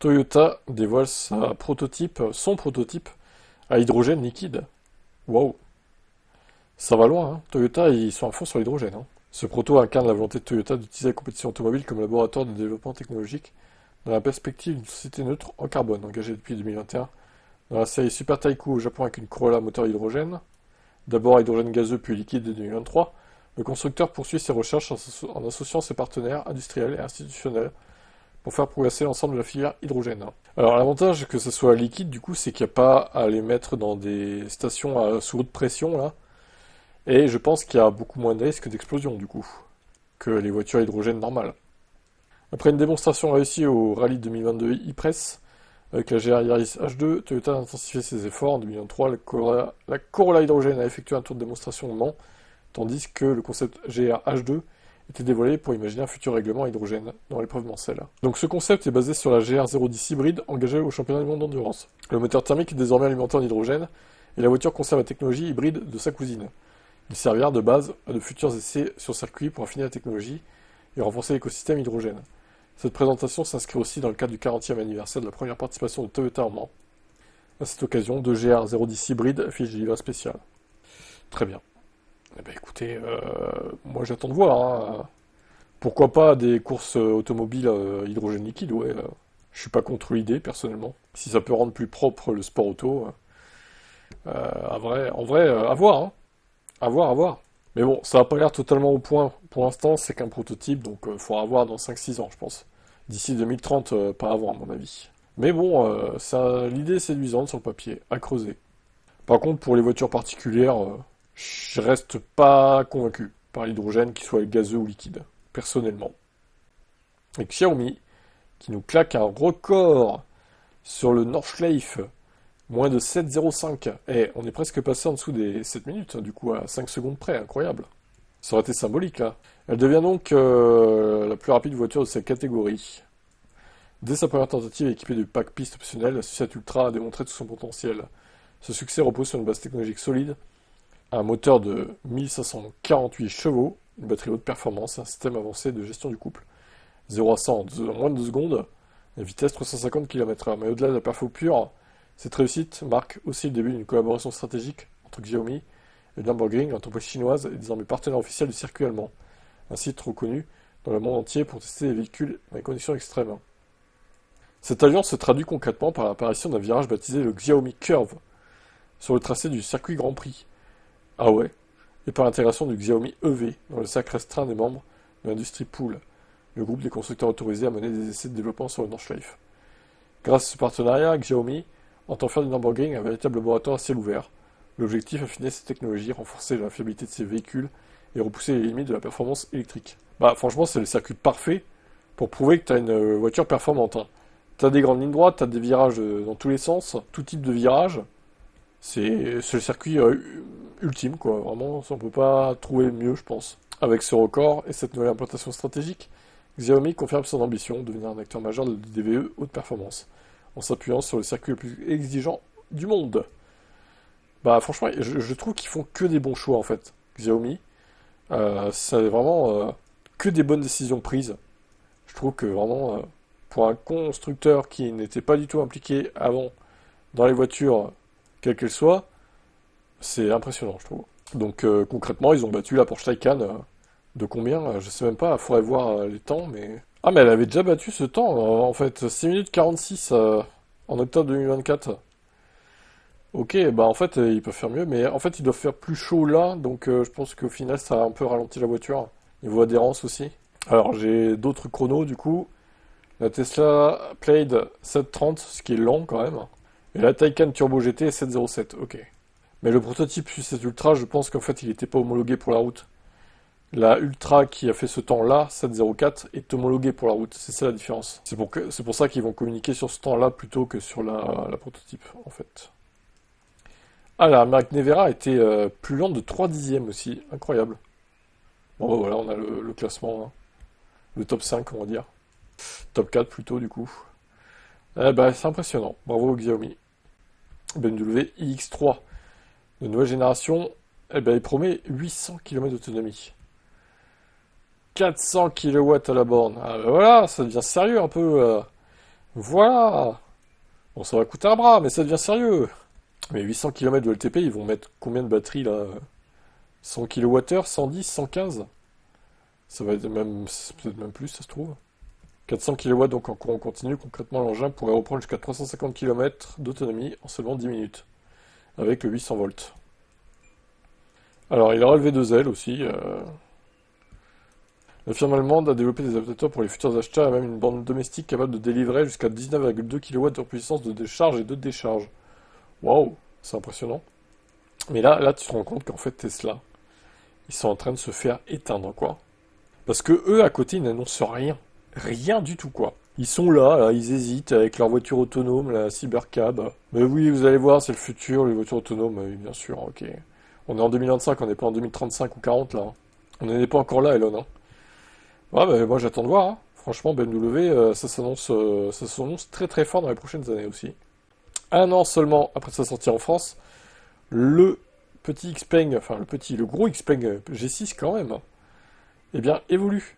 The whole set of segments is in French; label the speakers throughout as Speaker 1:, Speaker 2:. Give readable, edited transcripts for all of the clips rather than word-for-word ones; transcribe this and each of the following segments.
Speaker 1: Toyota dévoile son prototype à hydrogène liquide. Waouh, ça va loin, hein. Toyota, ils sont à fond sur l'hydrogène, hein. Ce proto incarne la volonté de Toyota d'utiliser la compétition automobile comme laboratoire de développement technologique dans la perspective d'une société neutre en carbone, engagée depuis 2021 dans la série Super Taikou au Japon avec une Corolla moteur hydrogène. D'abord à hydrogène gazeux puis liquide de 2023, le constructeur poursuit ses recherches en associant ses partenaires industriels et institutionnels pour faire progresser l'ensemble de la filière hydrogène. Alors l'avantage que ce soit liquide, du coup, c'est qu'il n'y a pas à les mettre dans des stations sous haute pression, là. Et je pense qu'il y a beaucoup moins de risques d'explosion, du coup, que les voitures à hydrogène normales. Après une démonstration réussie au Rallye 2022 e-Press, avec la GR Yaris H2, Toyota a intensifié ses efforts. En 2023, la Corolla hydrogène a effectué un tour de démonstration au Mans, tandis que le concept GR H2 était dévoilé pour imaginer un futur règlement hydrogène dans l'épreuve Mancel. Donc ce concept est basé sur la GR 010 hybride engagée au championnat du monde d'endurance. Le moteur thermique est désormais alimenté en hydrogène et la voiture conserve la technologie hybride de sa cousine. Il servira de base à de futurs essais sur circuit pour affiner la technologie et renforcer l'écosystème hydrogène. Cette présentation s'inscrit aussi dans le cadre du 40e anniversaire de la première participation de Toyota en Mans. À cette occasion, deux GR 010 hybrides affichent des livres spéciales. Très bien. Eh ben écoutez, moi j'attends de voir, hein. Pourquoi pas des courses automobiles hydrogène liquide, ouais. Je suis pas contre l'idée, personnellement. Si ça peut rendre plus propre le sport auto, en vrai, à voir, hein. À voir, à voir. Mais bon, ça n'a pas l'air totalement au point. Pour l'instant, c'est qu'un prototype, donc il faudra voir dans 5-6 ans, je pense. D'ici 2030, pas avant, à mon avis. Mais bon, l'idée est séduisante sur le papier, à creuser. Par contre, pour les voitures particulières, je reste pas convaincu par l'hydrogène, qu'il soit gazeux ou liquide, personnellement. Et Xiaomi, qui nous claque un record sur le Nordschleife, moins de 7,05. Eh, on est presque passé en dessous des 7 minutes, du coup, à 5 secondes près, incroyable. Ça aurait été symbolique, là. Elle devient donc la plus rapide voiture de sa catégorie. Dès sa première tentative équipée du pack piste optionnel, la Sucette Ultra a démontré tout son potentiel. Ce succès repose sur une base technologique solide, un moteur de 1548 chevaux, une batterie haute performance et un système avancé de gestion du couple. 0 à 100 en moins de 2 secondes, la vitesse 350 km/h. Mais au-delà de la perfo pure, cette réussite marque aussi le début d'une collaboration stratégique entre Xiaomi et Nürburgring, l'entreprise chinoise est désormais partenaire officiel du circuit allemand, un site reconnu dans le monde entier pour tester les véhicules dans les conditions extrêmes. Cette alliance se traduit concrètement par l'apparition d'un virage baptisé le Xiaomi Curve sur le tracé du circuit Grand Prix. Ah ouais, et par l'intégration du Xiaomi EV dans le cercle restreint des membres de l'Industrie Pool, le groupe des constructeurs autorisés à mener des essais de développement sur le Nordschleife. Grâce à ce partenariat, Xiaomi entend faire du Nürburgring un véritable laboratoire à ciel ouvert. L'objectif, affiner ces technologies, renforcer la fiabilité de ces véhicules et repousser les limites de la performance électrique. Bah franchement, c'est le circuit parfait pour prouver que tu as une voiture performante, hein. Tu as des grandes lignes droites, tu as des virages dans tous les sens, tout type de virage. C'est le circuit ultime, quoi. Vraiment, on peut pas trouver mieux, je pense. Avec ce record et cette nouvelle implantation stratégique, Xiaomi confirme son ambition de devenir un acteur majeur de DVE haute performance, en s'appuyant sur le circuit le plus exigeant du monde. Bah franchement, je trouve qu'ils font que des bons choix en fait. Xiaomi, c'est vraiment que des bonnes décisions prises. Je trouve que vraiment, pour un constructeur qui n'était pas du tout impliqué avant dans les voitures, quelles qu'elles soient, c'est impressionnant, je trouve. Donc concrètement, ils ont battu la Porsche Taycan de combien? Je sais même pas, il faudrait voir les temps, mais... Ah, mais elle avait déjà battu ce temps, en fait, 6 minutes 46 en octobre 2024. Ok, bah en fait, ils peuvent faire mieux, mais en fait, ils doivent faire plus chaud là, donc je pense qu'au final, ça a un peu ralenti la voiture. Niveau adhérence aussi. Alors, j'ai d'autres chronos, du coup. La Tesla Plaid 730, ce qui est lent quand même. Et la Taycan Turbo GT 707, ok. Mais le prototype Sucette Ultra, je pense qu'en fait, il n'était pas homologué pour la route. La Ultra qui a fait ce temps-là, 704, est homologuée pour la route. C'est ça la différence. C'est pour ça qu'ils vont communiquer sur ce temps-là plutôt que sur la prototype, en fait. Ah, la Marque Nevera était plus lente de 3 dixièmes aussi. Incroyable. Bon, bah, voilà, on a le classement, hein. Le top 5, on va dire. Top 4 plutôt, du coup. Eh ben, c'est impressionnant. Bravo Xiaomi. BMW iX3 de nouvelle génération, eh ben, il promet 800 km d'autonomie. 400 kW à la borne. Ah ben voilà, ça devient sérieux un peu. Voilà! Bon, ça va coûter un bras, mais ça devient sérieux. Mais 800 km de LTP, ils vont mettre combien de batteries là? 100 kWh, 110, 115? Ça va être même, c'est peut-être même plus, ça se trouve. 400 kW donc en courant continu, concrètement l'engin pourrait reprendre jusqu'à 350 km d'autonomie en seulement 10 minutes, avec le 800 volts. Alors il a relevé deux ailes aussi. La firme allemande a développé des adaptateurs pour les futurs acheteurs et même une borne domestique capable de délivrer jusqu'à 19,2 kW de puissance de décharge et de décharge. Waouh, c'est impressionnant. Mais là, tu te rends compte qu'en fait Tesla, ils sont en train de se faire éteindre, quoi. Parce que eux, à côté, ils n'annoncent rien. Rien du tout, quoi. Ils sont là, ils hésitent avec leur voiture autonome, la Cybercab. Mais oui, vous allez voir, c'est le futur, les voitures autonomes, oui, bien sûr, ok. On est en 2025, on n'est pas en 2035 ou 40, là, hein. On n'est pas encore là, Elon, hein. Ouais, bah, moi j'attends de voir, hein. Franchement, BMW, ça s'annonce très très fort dans les prochaines années aussi. Un an seulement après sa sortie en France, le petit Xpeng, enfin le gros Xpeng G6 quand même, eh bien, évolue.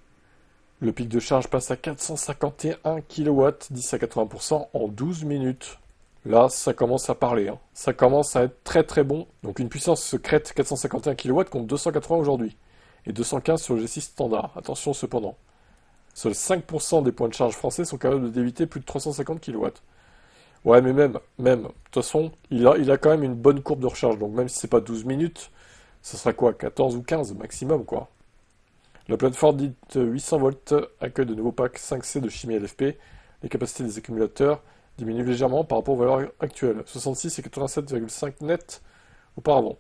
Speaker 1: Le pic de charge passe à 451 kW, 10 à 80% en 12 minutes. Là, ça commence à parler, hein. Ça commence à être très très bon. Donc une puissance secrète 451 kW contre 280 aujourd'hui. Et 215 sur le G6 standard. Attention cependant. Seuls 5% des points de charge français sont capables d'éviter plus de 350 kW. Ouais, mais de toute façon, il a quand même une bonne courbe de recharge. Donc même si c'est pas 12 minutes, ça sera quoi, 14 ou 15 maximum, quoi. La plateforme dite 800 volts accueille de nouveaux packs 5C de chimie LFP. Les capacités des accumulateurs diminuent légèrement par rapport aux valeurs actuelles. 66 et 87,5 net auparavant.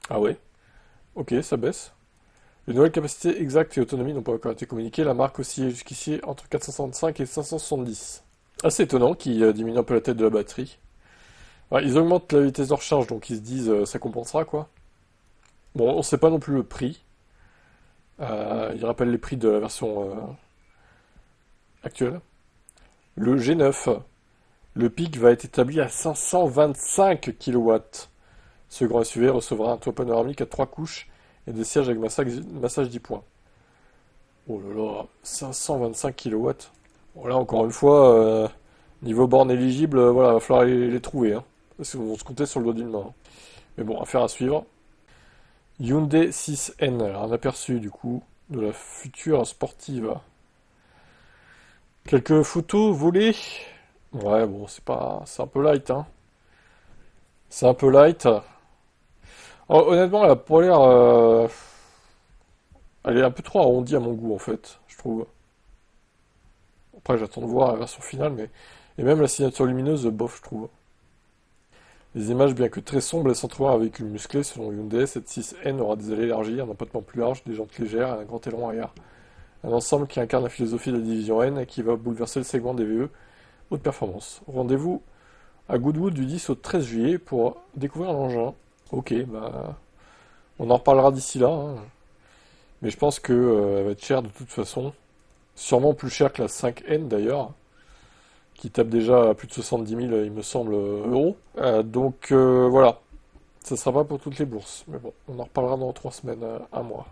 Speaker 1: Ah ouais, ok, ça baisse. Les nouvelles capacités exactes et autonomie n'ont pas encore été communiquées. La marque oscillait jusqu'ici entre 465 et 570. Assez étonnant qu'ils diminuent un peu la tête de la batterie. Ouais, ils augmentent la vitesse de recharge, donc ils se disent ça compensera quoi. Bon, on sait pas non plus le prix. Ils rappellent les prix de la version actuelle. Le G9, le pic va être établi à 525 kW. Ce grand SUV recevra un toit panoramique à 3 couches et des sièges avec massage 10 points. Oh là là, 525 kW. Bon là encore une fois, niveau borne éligible, voilà, va falloir les trouver, hein. Parce qu'on se compter sur le doigt d'une main, hein. Mais bon, affaire à suivre. Hyundai 6N, alors un aperçu du coup de la future sportive. Quelques photos volées. Ouais, bon, c'est un peu light, hein. C'est un peu light. Honnêtement, elle a pas l'air. Elle est un peu trop arrondie à mon goût, en fait, je trouve. Après, j'attends de voir la version finale, mais. Et même la signature lumineuse, bof, je trouve. Les images, bien que très sombres, laissent entrevoir un véhicule musclé. Selon Hyundai, cette 6N aura des allées élargies, un empattement plus large, des jantes légères et un grand aileron arrière. Un ensemble qui incarne la philosophie de la division N et qui va bouleverser le segment des VE haute performance. Rendez-vous à Goodwood du 10 au 13 juillet pour découvrir l'engin. Ok, bah, on en reparlera d'ici là, hein. Mais je pense que elle va être chère de toute façon. Sûrement plus chère que la 5N d'ailleurs, qui tape déjà à plus de 70 000, il me semble, euros. Donc voilà, ça sera pas pour toutes les bourses. Mais bon, on en reparlera dans 3 semaines, un mois.